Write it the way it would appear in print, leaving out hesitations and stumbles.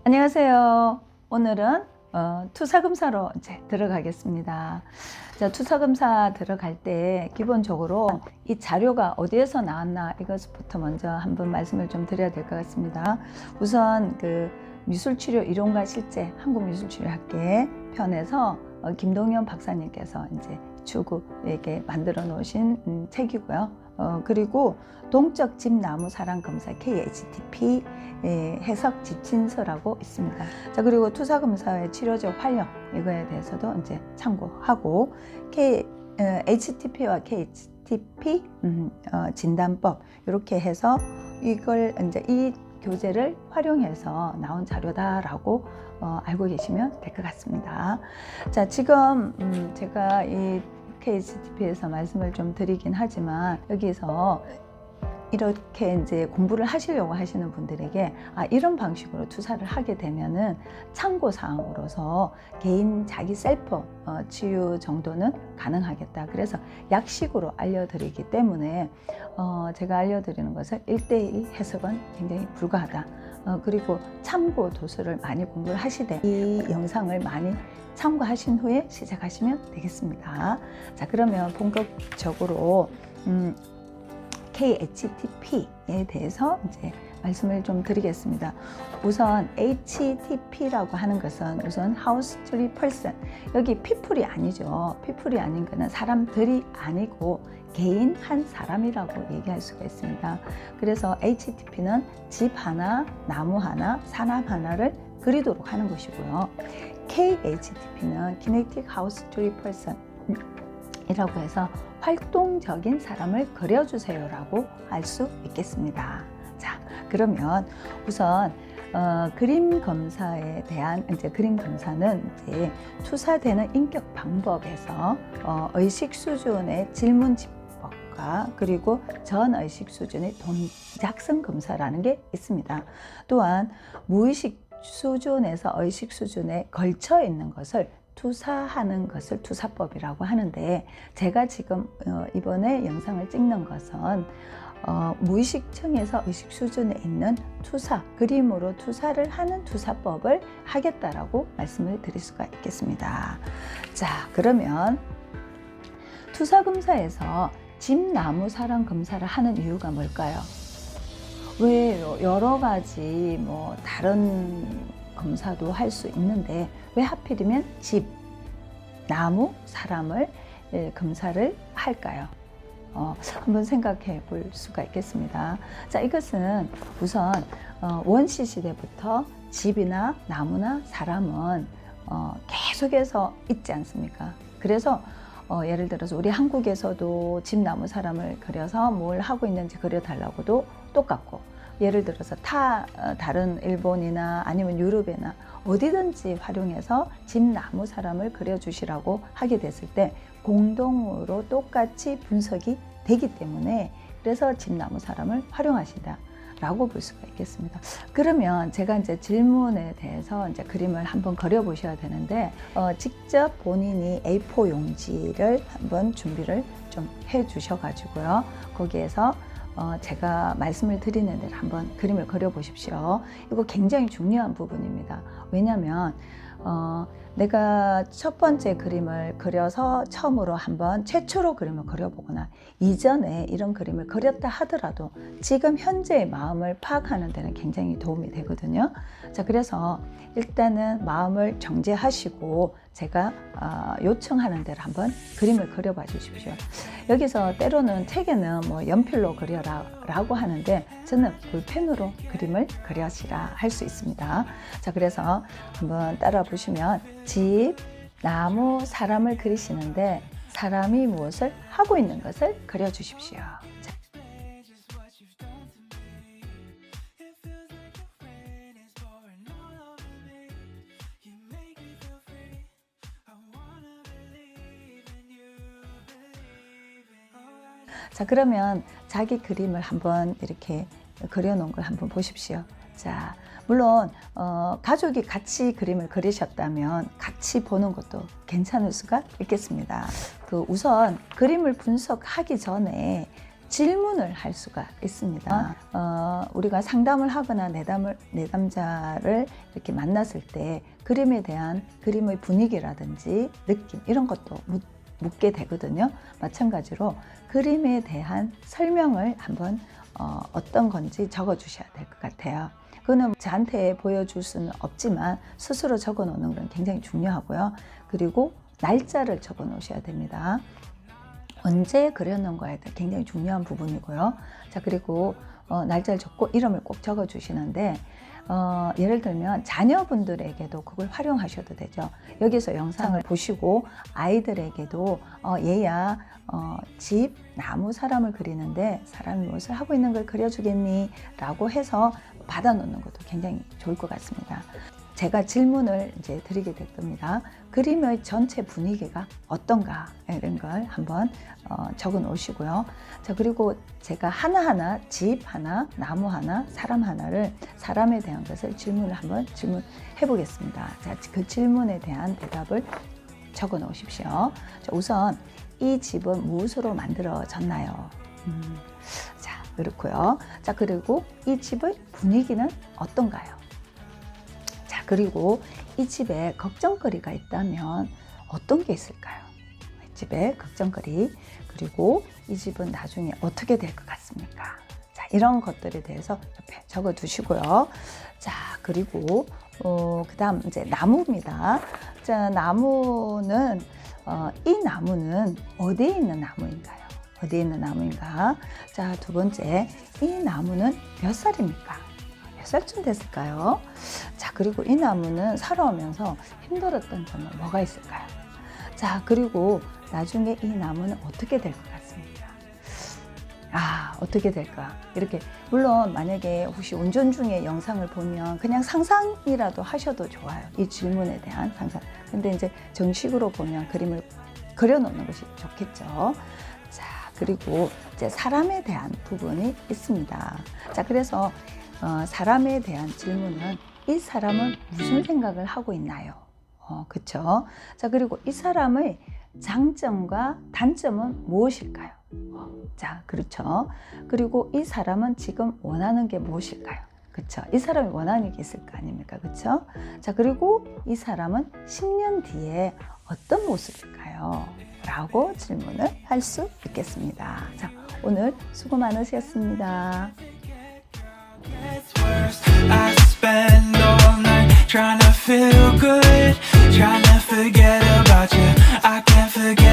안녕하세요. 오늘은 투사검사로 이제 들어가겠습니다. 자, 투사검사 들어갈 때 기본적으로 이 자료가 어디에서 나왔나 이것부터 먼저 한번 말씀을 좀 드려야 될 것 같습니다. 우선 그 미술치료 이론과 실제 한국미술치료학계 편에서 김동현 박사님께서 이제 추구에게 만들어 놓으신 책이고요. 그리고 동적 집나무 사랑 검사 KHTP 해석 지침서라고 있습니다. 자, 그리고 투사 검사의 치료적 활용 이거에 대해서도 이제 참고하고 HTP와 KHTP 진단법 이렇게 해서 이걸 이제 이 교재를 활용해서 나온 자료다라고 알고 계시면 될 것 같습니다. 자, 지금 제가 이 KHTP에서 말씀을 좀 드리긴 하지만 여기서 이렇게 이제 공부를 하시려고 하시는 분들에게 이런 방식으로 투사를 하게 되면은 참고 사항으로서 개인 자기 셀프 치유 정도는 가능하겠다. 그래서 약식으로 알려드리기 때문에 제가 알려드리는 것은 1:1 해석은 굉장히 불가하다. 그리고 참고 도서를 많이 공부를 하시되 이 영상을 많이 참고하신 후에 시작하시면 되겠습니다. 자, 그러면 본격적으로 KHTP에 대해서 이제 말씀을 좀 드리겠습니다. 우선 HTP라고 하는 것은 우선 House Tree Person, 여기 people이 아니죠. people이 아닌 것은 사람들이 아니고 개인 한 사람이라고 얘기할 수가 있습니다. 그래서 HTP는 집 하나, 나무 하나, 사람 하나를 그리도록 하는 것이고요. KHTP는 Kinetic House Tree Person 이라고 해서 활동적인 사람을 그려주세요 라고 할 수 있겠습니다. 자, 그러면 우선 그림 검사에 대한 그림 검사는 이제 투사되는 인격 방법에서 의식 수준의 질문 집법과 그리고 전 의식 수준의 동작성 검사라는 게 있습니다. 또한 무의식 수준에서 의식 수준에 걸쳐 있는 것을 투사하는 것을 투사법이라고 하는데, 제가 지금 이번에 영상을 찍는 것은 무의식층에서 의식 수준에 있는 투사, 그림으로 투사를 하는 투사법을 하겠다라고 말씀을 드릴 수가 있겠습니다. 자, 그러면 투사검사에서 집나무 사랑 검사를 하는 이유가 뭘까요? 왜 여러 가지 뭐 다른 검사도 할 수 있는데 왜 하필이면 집, 나무, 사람을 검사를 할까요? 한번 생각해 볼 수가 있겠습니다. 자, 이것은 우선 원시 시대부터 집이나 나무나 사람은 계속해서 있지 않습니까? 그래서 예를 들어서 우리 한국에서도 집, 나무, 사람을 그려서 뭘 하고 있는지 그려달라고도 똑같고, 예를 들어서 다른 일본이나 아니면 유럽이나 어디든지 활용해서 집, 나무, 사람을 그려주시라고 하게 됐을 때 공동으로 똑같이 분석이 되기 때문에 그래서 집, 나무, 사람을 활용하시다 라고 볼 수가 있겠습니다. 그러면 제가 이제 질문에 대해서 이제 그림을 한번 그려 보셔야 되는데 직접 본인이 A4 용지를 한번 준비를 좀 해 주셔 가지고요. 거기에서 제가 말씀을 드리는 대로 한번 그림을 그려 보십시오. 이거 굉장히 중요한 부분입니다. 왜냐하면 내가 첫 번째 그림을 그려서 처음으로 한번 최초로 그림을 그려보거나 이전에 이런 그림을 그렸다 하더라도 지금 현재의 마음을 파악하는 데는 굉장히 도움이 되거든요. 자, 그래서 일단은 마음을 정제하시고 제가 요청하는 대로 한번 그림을 그려봐 주십시오. 여기서 때로는 책에는 뭐 연필로 그려라 라고 하는데 저는 볼펜으로 그림을 그려시라 할 수 있습니다. 자, 그래서 한번 따라 보시면 집, 나무, 사람을 그리시는데 사람이 무엇을 하고 있는 것을 그려 주십시오. 자. 자, 그러면 자기 그림을 한번 이렇게 그려놓은 걸 한번 보십시오. 자, 물론 가족이 같이 그림을 그리셨다면 같이 보는 것도 괜찮을 수가 있겠습니다. 우선 그림을 분석하기 전에 질문을 할 수가 있습니다. 우리가 상담을 하거나 내담자를 이렇게 만났을 때 그림에 대한 그림의 분위기라든지 느낌 이런 것도 묻게 되거든요. 마찬가지로 그림에 대한 설명을 한번 어떤 건지 적어 주셔야 될 것 같아요. 그거는 저한테 보여줄 수는 없지만 스스로 적어 놓는 건 굉장히 중요하고요. 그리고 날짜를 적어 놓으셔야 됩니다. 언제 그렸는가에 굉장히 중요한 부분이고요. 자, 그리고 날짜를 적고 이름을 꼭 적어 주시는데 예를 들면 자녀분들에게도 그걸 활용하셔도 되죠. 여기서 영상을 보시고 아이들에게도 얘야 집, 나무, 사람을 그리는데 사람이 무엇을 하고 있는 걸 그려주겠니? 라고 해서 받아놓는 것도 굉장히 좋을 것 같습니다. 제가 질문을 이제 드리게 될 겁니다. 그림의 전체 분위기가 어떤가 이런 걸 한번 적어 놓으시고요. 자, 그리고 제가 하나하나 집 하나, 나무 하나, 사람 하나를 사람에 대한 것을 한번 질문해 보겠습니다. 자, 그 질문에 대한 대답을 적어 놓으십시오. 자, 우선 이 집은 무엇으로 만들어졌나요? 자, 그렇고요. 자, 그리고 이 집의 분위기는 어떤가요? 그리고 이 집에 걱정거리가 있다면 어떤 게 있을까요? 이 집에 걱정거리, 그리고 이 집은 나중에 어떻게 될 것 같습니까? 자, 이런 것들에 대해서 옆에 적어 두시고요. 자, 그리고 그 다음 이제 나무입니다. 자, 나무는 이 나무는 어디에 있는 나무인가요? 어디에 있는 나무인가? 자, 두 번째, 이 나무는 몇 살입니까? 몇 살쯤 됐을까요? 자, 그리고 이 나무는 살아오면서 힘들었던 점은 뭐가 있을까요? 자, 그리고 나중에 이 나무는 어떻게 될 것 같습니까? 어떻게 될까? 이렇게, 물론 만약에 혹시 운전 중에 영상을 보면 그냥 상상이라도 하셔도 좋아요. 이 질문에 대한 상상. 근데 이제 정식으로 보면 그림을 그려놓는 것이 좋겠죠. 자, 그리고 이제 사람에 대한 부분이 있습니다. 자, 그래서 사람에 대한 질문은 이 사람은 무슨 생각을 하고 있나요? 그쵸? 자, 그리고 이 사람의 장점과 단점은 무엇일까요? 자, 그렇죠. 그리고 이 사람은 지금 원하는 게 무엇일까요? 그쵸? 이 사람이 원하는 게 있을 거 아닙니까? 그쵸? 자, 그리고 이 사람은 10년 뒤에 어떤 모습일까요? 라고 질문을 할 수 있겠습니다. 자, 오늘 수고 많으셨습니다. I spend all night trying to feel good, trying to forget about you. I can't forget